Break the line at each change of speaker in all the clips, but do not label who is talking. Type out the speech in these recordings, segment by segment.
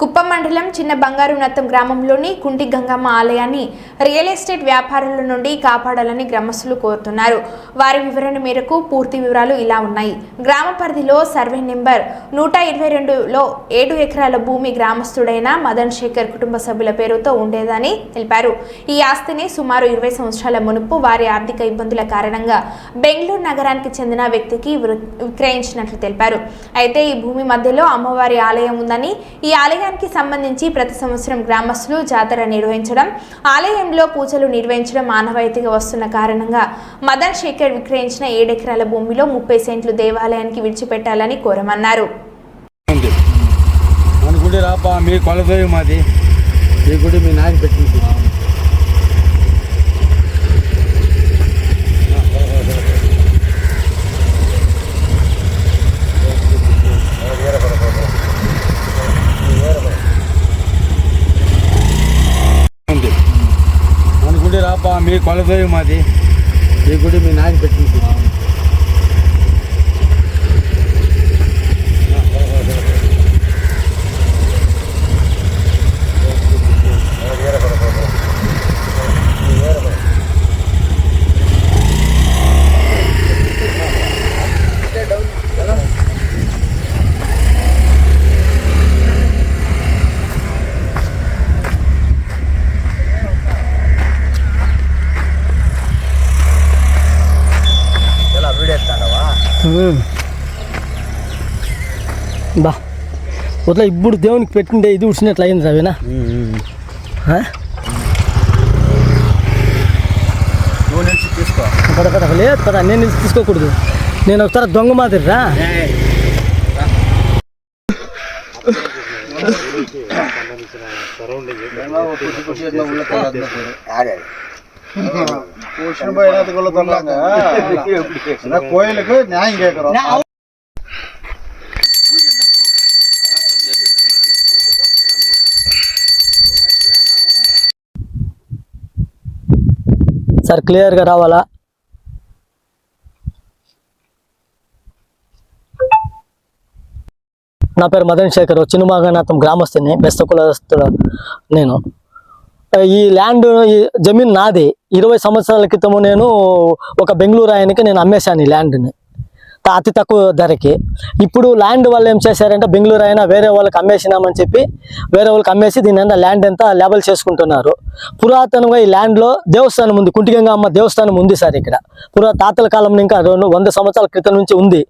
కుప్పం మండలం చిన్న బంగారునత్తం గ్రామంలోని కుంటి గంగమ్మ ఆలయాన్ని రియల్ ఎస్టేట్ వ్యాపారుల నుండి కాపాడాలని గ్రామస్తులు కోరుతున్నారు. వారి వివరణ మేరకు పూర్తి వివరాలు ఇలా ఉన్నాయి. గ్రామ పరిధిలో సర్వే నెంబర్ 122లో 7 ఎకరాల భూమి గ్రామస్తుడైన మదన్ శేఖర్ కుటుంబ సభ్యుల పేరుతో ఉండేదని తెలిపారు. ఈ ఆస్తిని సుమారు 20 సంవత్సరాల మునుపు వారి ఆర్థిక ఇబ్బందుల కారణంగా బెంగళూరు నగరానికి చెందిన వ్యక్తికి విక్రయించినట్లు తెలిపారు. అయితే ఈ భూమి మధ్యలో అమ్మవారి ఆలయం ఉందని, ఈ ఆలయానికి సంబంధించి ప్రతి సంవత్సరం గ్రామస్తులు జాతర నిర్వహించడం, ఆలయంలో పూజలు నిర్వహించడం ఆనవాయితీగా వస్తున్న కారణంగా మదన్ శేఖర్ విక్రయించిన 7 ఎకరాల భూమిలో 30 సెంట్లు దేవాలయానికి విడిచిపెట్టాలని కోరమన్నారు.
మీ కొలదోయి మాది ఈ గుడి మీ నాయన పెట్టింది.
బా వట్లా ఇప్పుడు దేవునికి పెట్టిండే ఇది ఉడిచినట్లు అయింది రవినా. లేదు కదా, నేను నిలిచి తీసుకోకూడదు. నేను ఒకసారి దొంగ మాదిరిరా.
కోయిలకు న్యాయం కేకరు.
సార్ క్లియర్గా రావాలా? నా పేరు మదన్ శేఖర్, చిన్న బంగారునత్తం గ్రామస్తుని, బెస్త కులస్తుడు నేను. ఈ ల్యాండ్, ఈ జమీన్ నాది. 20 సంవత్సరాల క్రితము నేను ఒక బెంగళూరు ఆయనకి నేను అమ్మేశాను ఈ ల్యాండ్ని అతి తక్కువ ధరకి. ఇప్పుడు ల్యాండ్ వాళ్ళు ఏం చేశారంటే, బెంగళూరు అయినా వేరే వాళ్ళకి అమ్మేసినామని చెప్పి వేరే వాళ్ళకి అమ్మేసి దీని అంతా ల్యాండ్ అంతా లేబల్ చేసుకుంటున్నారు. పురాతనంగా ఈ ల్యాండ్లో దేవస్థానం ఉంది, కుంటి గంగమ్మ దేవస్థానం ఉంది సార్. ఇక్కడ తాతల కాలం ఇంకా 100 సంవత్సరాల క్రితం నుంచి ఉంది.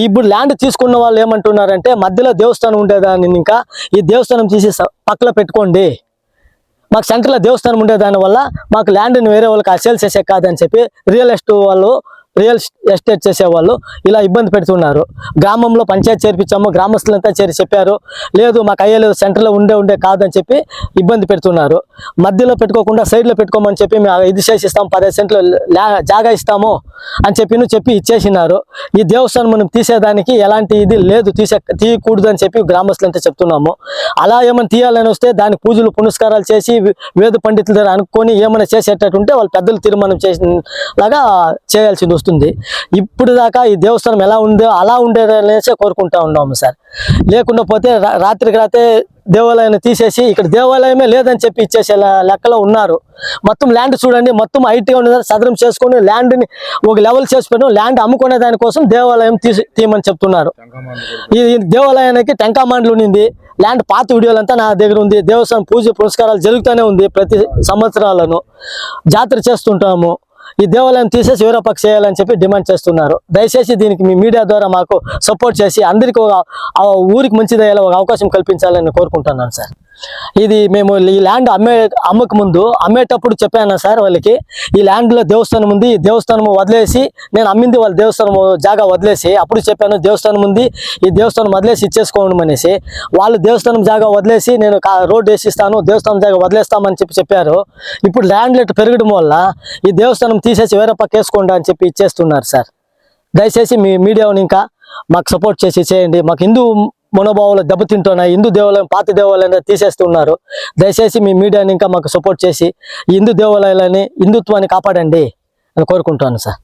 ఇప్పుడు ల్యాండ్ తీసుకున్న వాళ్ళు ఏమంటున్నారంటే, మధ్యలో దేవస్థానం ఉండేదాన్ని ఇంకా ఈ దేవస్థానం తీసి పక్కన పెట్టుకోండి, మాకు సెంటర్లో దేవస్థానం ఉండేదాని వల్ల మాకు ల్యాండ్ని వేరే వాళ్ళకి సేల్ చేసే కాదని చెప్పి రియల్ ఎస్టేట్ చేసేవాళ్ళు ఇలా ఇబ్బంది పెడుతున్నారు. గ్రామంలో పంచాయతీ చేర్పించాము, గ్రామస్తులంతా చేరి చెప్పారు, లేదు మాకు అయ్యలేదు, సెంటర్లో ఉండే కాదని చెప్పి ఇబ్బంది పెడుతున్నారు. మధ్యలో పెట్టుకోకుండా సైడ్లో పెట్టుకోమని చెప్పి మేము 5 చేసిస్తాము, 15 సెంట్లు జాగా ఇస్తాము అని చెప్పి ఇచ్చేసినారు. ఈ దేవస్థానం మనం తీసేదానికి ఎలాంటి ఇది లేదు, తీయకూడదు అని చెప్పి గ్రామస్తులంతా చెప్తున్నాము. అలా ఏమైనా తీయాలని వస్తే దానికి పూజలు పునస్కారాలు చేసి వేద పండితుల దగ్గర అనుకొని ఏమైనా చేసేటట్టుంటే వాళ్ళు పెద్దలు తీర్మానం చేసినలాగా చేయాల్సింది వస్తుంది. ఇప్పుడు దాకా ఈ దేవస్థానం ఎలా ఉందో అలా ఉండేదనేసి కోరుకుంటా ఉన్నాము సార్. లేకుండా పోతే రాత్రికి రాత్రే దేవాలయాన్ని తీసేసి ఇక్కడ దేవాలయమే లేదని చెప్పి ఇచ్చేసే లెక్కలో ఉన్నారు. మొత్తం ల్యాండ్ చూడండి, మొత్తం హైట్గా ఉండేది, సదరం చేసుకొని ల్యాండ్ని ఒక లెవెల్ చేసి పెట్టడం, ల్యాండ్ అమ్ముకునే దానికోసం దేవాలయం తీయమని చెప్తున్నారు. ఈ దేవాలయానికి టెంకామాండ్లు ఉంది, ల్యాండ్ పాత వీడియోలంతా నా దగ్గర ఉంది. దేవస్థానం పూజ పురస్కారాలు జరుగుతూనే ఉంది, ప్రతి సంవత్సరాలను జాతర చేస్తుంటాము. ఈ దేవాలయం తీసేసి వేరే పక్క చేయాలని చెప్పి డిమాండ్ చేస్తున్నారు. దయచేసి దీనికి మీ మీడియా ద్వారా మాకు సపోర్ట్ చేసి అందరికీ ఊరికి మంచిదయ్యేలా ఒక అవకాశం కల్పించాలని కోరుకుంటున్నాను సార్. ఇది మేము ఈ ల్యాండ్ అమ్మక ముందు అమ్మేటప్పుడు చెప్పాను సార్ వాళ్ళకి, ఈ ల్యాండ్లో దేవస్థానం ఉంది, ఈ దేవస్థానం వదిలేసి నేను అమ్మింది వాళ్ళ దేవస్థానం జాగా వదిలేసి, అప్పుడు చెప్పాను దేవస్థానం ఉంది, ఈ దేవస్థానం వదిలేసి ఇచ్చేసుకోవడం అనేసి. వాళ్ళు దేవస్థానం జాగా వదిలేసి నేను రోడ్డు వేసిస్తాను, దేవస్థానం జాగా వదిలేస్తామని చెప్పారు. ఇప్పుడు ల్యాండ్ రేట్ పెరగడం వల్ల ఈ దేవస్థానం తీసేసి వేరే పక్క వేసుకోండి అని చెప్పి ఇచ్చేస్తున్నారు సార్. దయచేసి మీ మీడియాని ఇంకా మాకు సపోర్ట్ చేయండి. మాకు హిందూ మనోభావాలు దెబ్బతింటున్నాయి, హిందూ దేవాలయం పాత దేవాలయాన్ని తీసేస్తున్నారు. దయచేసి మీ మీడియాని ఇంకా మాకు సపోర్ట్ చేసి హిందూ దేవాలయాలని హిందుత్వాన్ని కాపాడండి అని కోరుకుంటాను సార్.